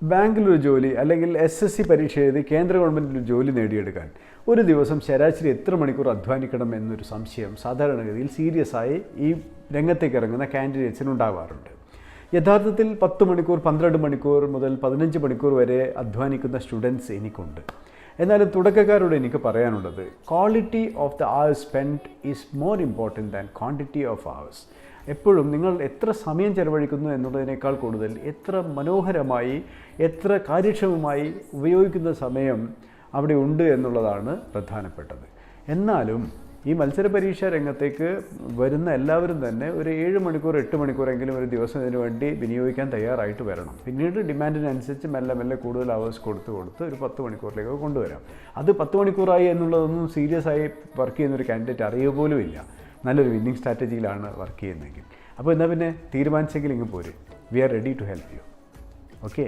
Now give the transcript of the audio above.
ബാങ്കിലൊരു ജോലി അല്ലെങ്കിൽ SSC പരീക്ഷ എഴുതി കേന്ദ്ര ഗവൺമെൻറ്റിൽ ജോലി നേടിയെടുക്കാൻ ഒരു ദിവസം ശരാശരി എത്ര മണിക്കൂർ അധ്വാനിക്കണം എന്നൊരു സംശയം സാധാരണഗതിയിൽ സീരിയസായി ഈ രംഗത്തേക്ക് ഇറങ്ങുന്ന കാൻഡിഡേറ്റ്സിനുണ്ടാവാറുണ്ട്. യഥാർത്ഥത്തിൽ 10 മണിക്കൂർ 12 മണിക്കൂർ മുതൽ 15 മണിക്കൂർ വരെ അധ്വാനിക്കുന്ന സ്റ്റുഡൻസ് എനിക്കുണ്ട്. എന്നാലും തുടക്കക്കാരോട് എനിക്ക് പറയാനുള്ളത്, quality of the hours spend is more important than quantity of hours. എപ്പോഴും നിങ്ങൾ എത്ര സമയം ചെലവഴിക്കുന്നു എന്നുള്ളതിനേക്കാൾ കൂടുതൽ എത്ര മനോഹരമായി എത്ര കാര്യക്ഷമമായി ഉപയോഗിക്കുന്ന സമയം അവിടെ ഉണ്ട് എന്നുള്ളതാണ് പ്രധാനപ്പെട്ടത്. എന്നാലും ഈ മത്സര പരീക്ഷാ രംഗത്തേക്ക് വരുന്ന എല്ലാവരും തന്നെ ഒരു 7 മണിക്കൂർ 8 മണിക്കൂറെങ്കിലും ഒരു ദിവസം ഇതിനു വേണ്ടി വിനിയോഗിക്കാൻ തയ്യാറായിട്ട് വരണം. പിന്നീട് ഡിമാൻഡിനനുസരിച്ച് മെല്ലെ മെല്ലെ കൂടുതൽ അവേഴ്സ് കൊടുത്ത് ഒരു 10 മണിക്കൂറിലേക്ക് കൊണ്ടുവരാം. അത് 10 മണിക്കൂറായി എന്നുള്ളതൊന്നും സീരിയസ് ആയി വർക്ക് ചെയ്യുന്നൊരു കാൻഡിഡേറ്റ് അറിയുക പോലും ഇല്ല, നല്ലൊരു വിന്നിങ് സ്ട്രാറ്റജിയിലാണ് വർക്ക് ചെയ്യുന്നതെങ്കിൽ. അപ്പോൾ എന്നാൽ പിന്നെ തീരുമാനിച്ചെങ്കിൽ ഇങ്ങ് പോര്. We are ready to help you. Okay.